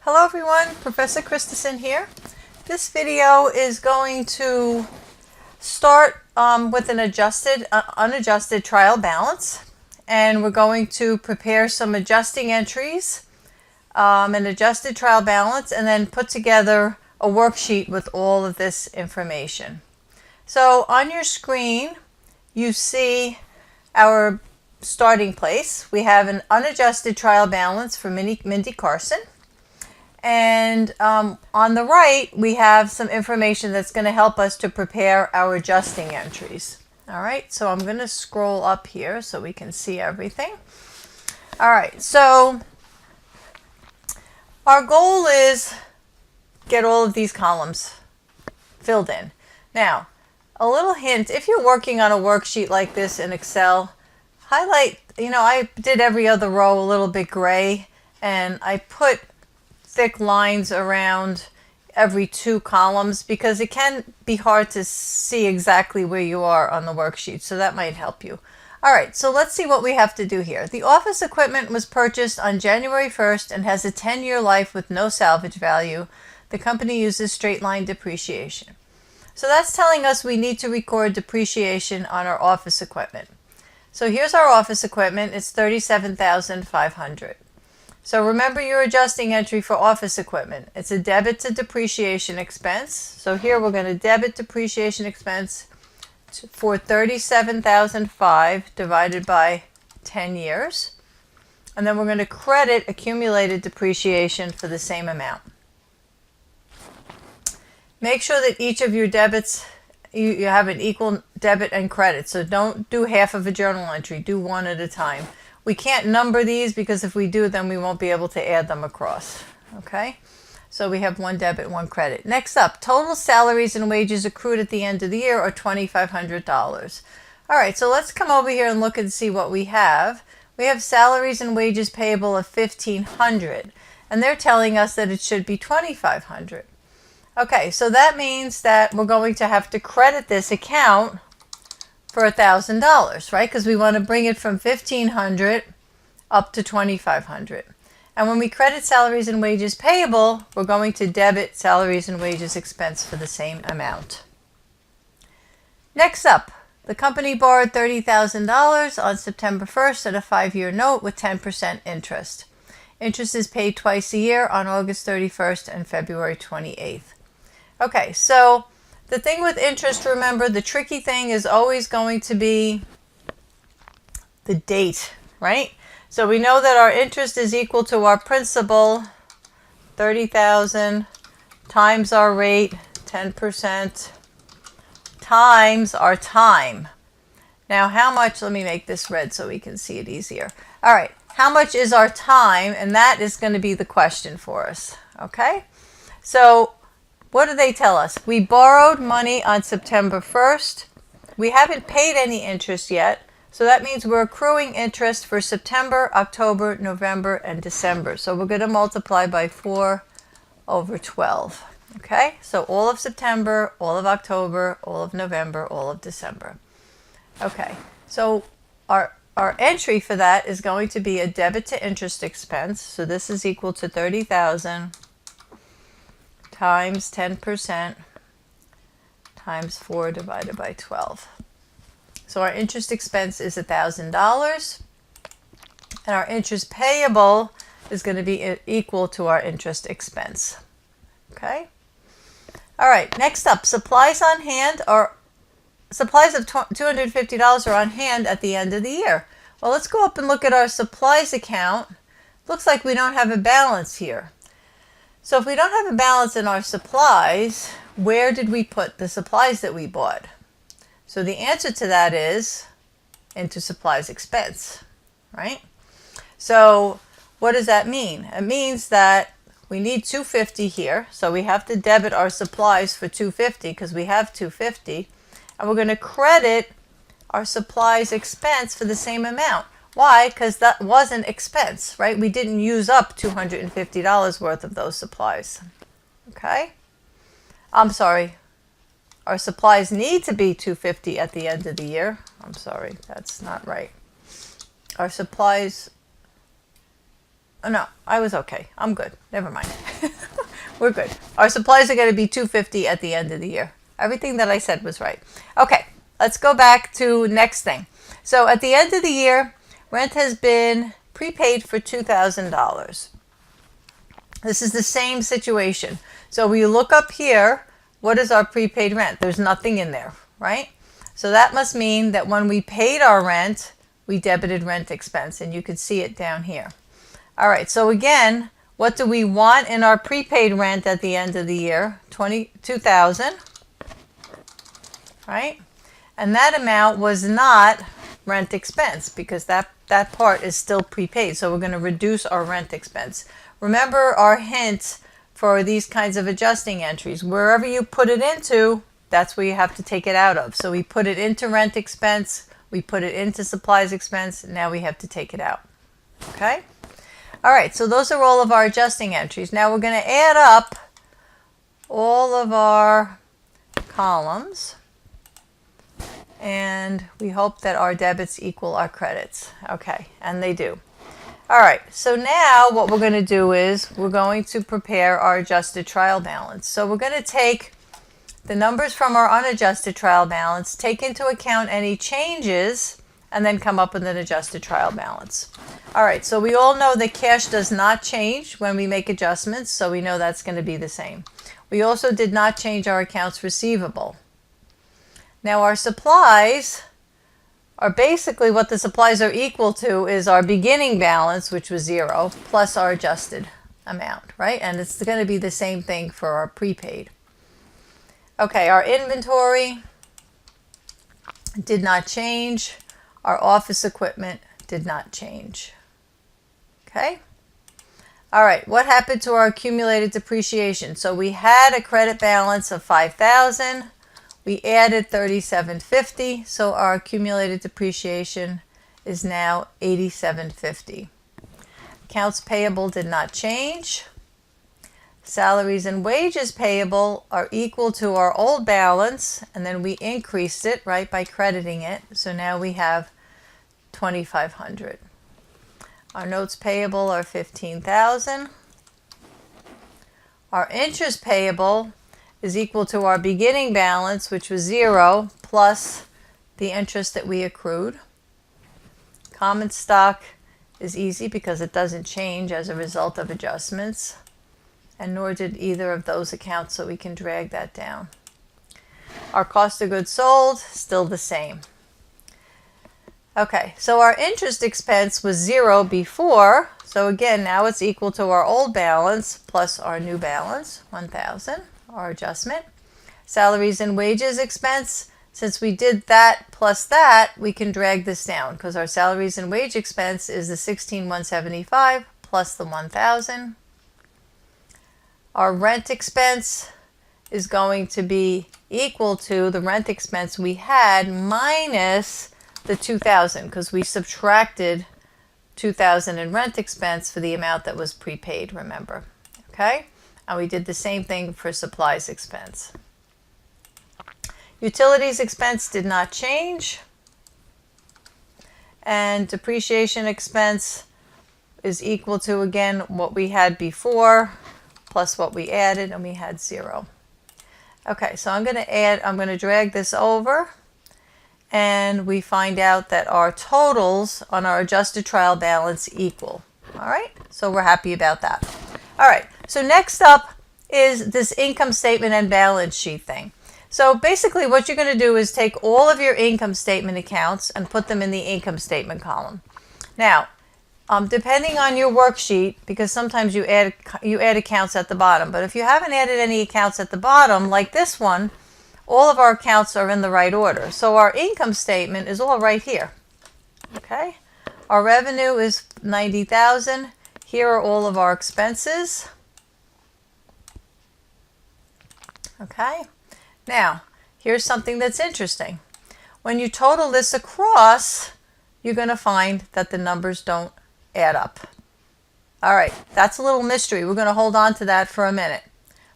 Hello everyone, Professor Christensen here. This video is going to start with an unadjusted trial balance, and we're going to prepare some adjusting entries, an adjusted trial balance, and then put together a worksheet with all of this information. So on your screen you see our starting place. We have an unadjusted trial balance for Mindy Carson. And on the right, we have some information that's going to help us to prepare our adjusting entries. All right, so I'm going to scroll up here so we can see everything. All right, so our goal is get all of these columns filled in. Now, a little hint, if you're working on a worksheet like this in Excel, highlight, I did every other row a little bit gray, and I put thick lines around every two columns because it can be hard to see exactly where you are on the worksheet, so that might help you. All right, so let's see what we have to do here. The office equipment was purchased on January 1st and has a 10-year life with no salvage value. The company uses straight line depreciation. So that's telling us we need to record depreciation on our office equipment. So here's our office equipment. It's $37,500. So remember your adjusting entry for office equipment. It's a debit to depreciation expense. So here we're going to debit depreciation expense for $37,500 divided by 10 years. And then we're going to credit accumulated depreciation for the same amount. Make sure that each of your debits, you have an equal debit and credit. So don't do half of a journal entry. Do one at a time. We can't number these because if we do, then we won't be able to add them across. Okay, so we have one debit, one credit. Next up, total salaries and wages accrued at the end of the year are $2,500. All right, so let's come over here and look and see what we have. We have salaries and wages payable of $1,500, and they're telling us that it should be $2,500. Okay, so that means that we're going to have to credit this account for $1,000, right? Because we want to bring it from $1,500 up to $2,500. And when we credit salaries and wages payable, we're going to debit salaries and wages expense for the same amount. Next up, the company borrowed $30,000 on September 1st at a 5-year note with 10% interest. Interest is paid twice a year on August 31st and February 28th. Okay, so the thing with interest, remember, the tricky thing is always going to be the date, right? So we know that our interest is equal to our principal, 30,000, times our rate, 10%, times our time. Now, how much, let me make this red so we can see it easier. All right, how much is our time? And that is going to be the question for us, okay? So what do they tell us? We borrowed money on September 1st. We haven't paid any interest yet. So that means we're accruing interest for September, October, November, and December. So we're going to multiply by 4 over 12. Okay? So all of September, all of October, all of November, all of December. Okay. So our entry for that is going to be a debit to interest expense. So this is equal to 30,000 times 10% times 4 divided by 12. So our interest expense is $1,000, and our interest payable is going to be equal to our interest expense. Okay? All right, next up, supplies on hand supplies of $250 are on hand at the end of the year. Well, let's go up and look at our supplies account. Looks like we don't have a balance here. So if we don't have a balance in our supplies, where did we put the supplies that we bought? So the answer to that is into supplies expense, right? So what does that mean? It means that we need $250 here. So we have to debit our supplies for $250 because we have $250. And we're going to credit our supplies expense for the same amount. Why? Because that was an expense, right? We didn't use up $250 worth of those supplies. Okay? I'm sorry. Our supplies need to be $250 at the end of the year. I'm sorry, that's not right. Our supplies, oh no, I was okay. I'm good. Never mind. We're good. Our supplies are going to be $250 at the end of the year. Everything that I said was right. Okay, let's go back to next thing. So at the end of the year, rent has been prepaid for $2,000. This is the same situation. So we look up here, what is our prepaid rent? There's nothing in there, right? So that must mean that when we paid our rent, we debited rent expense, and you can see it down here. All right, so again, what do we want in our prepaid rent at the end of the year? $22,000, right? And that amount was not rent expense because that part is still prepaid. So we're going to reduce our rent expense. Remember our hint for these kinds of adjusting entries. Wherever you put it into, that's where you have to take it out of. So we put it into rent expense, we put it into supplies expense, now we have to take it out. Okay? All right, so those are all of our adjusting entries. Now we're going to add up all of our columns, and we hope that our debits equal our credits. Okay, and they do. All right, so now what we're going to do is we're going to prepare our adjusted trial balance. So we're going to take the numbers from our unadjusted trial balance, take into account any changes, and then come up with an adjusted trial balance. All right, so we all know that cash does not change when we make adjustments, so we know that's going to be the same. We also did not change our accounts receivable. Now our supplies are basically what the supplies are equal to is our beginning balance, which was 0, plus our adjusted amount, right? And it's going to be the same thing for our prepaid. Okay, our inventory did not change. Our office equipment did not change. Okay? All right, what happened to our accumulated depreciation? So we had a credit balance of $5,000. We added $3,750, so our accumulated depreciation is now $8,750. Accounts payable did not change. Salaries and wages payable are equal to our old balance, and then we increased it, right, by crediting it. So now we have $2,500. Our notes payable are $15,000. Our interest payable is equal to our beginning balance, which was 0, plus the interest that we accrued. Common stock is easy because it doesn't change as a result of adjustments, and nor did either of those accounts, so we can drag that down. Our cost of goods sold, still the same. Okay, so our interest expense was 0 before, so again, now it's equal to our old balance plus our new balance, 1,000. Our adjustment. Salaries and wages expense, since we did that plus that, we can drag this down because our salaries and wage expense is the $16,175 plus the 1,000. Our rent expense is going to be equal to the rent expense we had minus the 2,000 because we subtracted 2,000 in rent expense for the amount that was prepaid, remember. Okay? And we did the same thing for supplies expense. Utilities expense did not change. And depreciation expense is equal to, again, what we had before plus what we added, and we had 0. Okay, so I'm going to drag this over, and we find out that our totals on our adjusted trial balance equal. All right, so we're happy about that. All right, so next up is this income statement and balance sheet thing. So basically what you're going to do is take all of your income statement accounts and put them in the income statement column. Now, depending on your worksheet, because sometimes you add accounts at the bottom, but if you haven't added any accounts at the bottom, like this one, all of our accounts are in the right order. So our income statement is all right here. Okay? Our revenue is $90,000. Here are all of our expenses. Okay? Now, here's something that's interesting. When you total this across, you're going to find that the numbers don't add up. All right, that's a little mystery. We're going to hold on to that for a minute.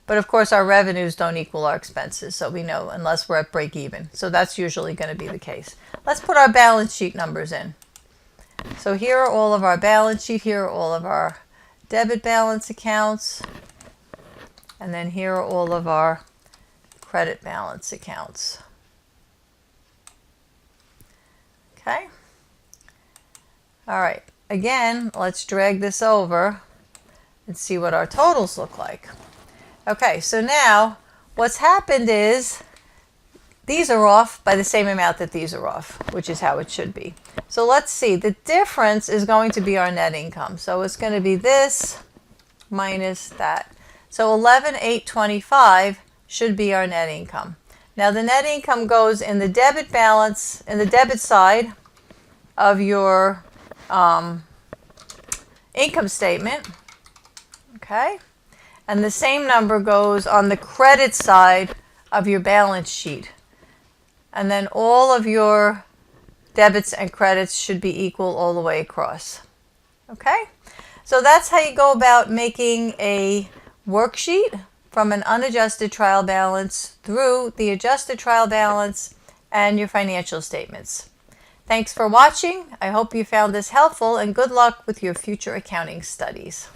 But of course, our revenues don't equal our expenses, so we know unless we're at break even. So that's usually going to be the case. Let's put our balance sheet numbers in. So here are all of our balance sheet. Here are all of our debit balance accounts. And then here are all of our credit balance accounts. Okay. All right. Again, let's drag this over and see what our totals look like. Okay, so now what's happened is these are off by the same amount that these are off, which is how it should be. So let's see, the difference is going to be our net income. So it's going to be this minus that. So 11,825 should be our net income. Now the net income goes in the debit balance, in the debit side of your income statement. Okay? And the same number goes on the credit side of your balance sheet. And then all of your debits and credits should be equal all the way across. Okay? So that's how you go about making a worksheet from an unadjusted trial balance through the adjusted trial balance and your financial statements. Thanks for watching. I hope you found this helpful, and good luck with your future accounting studies.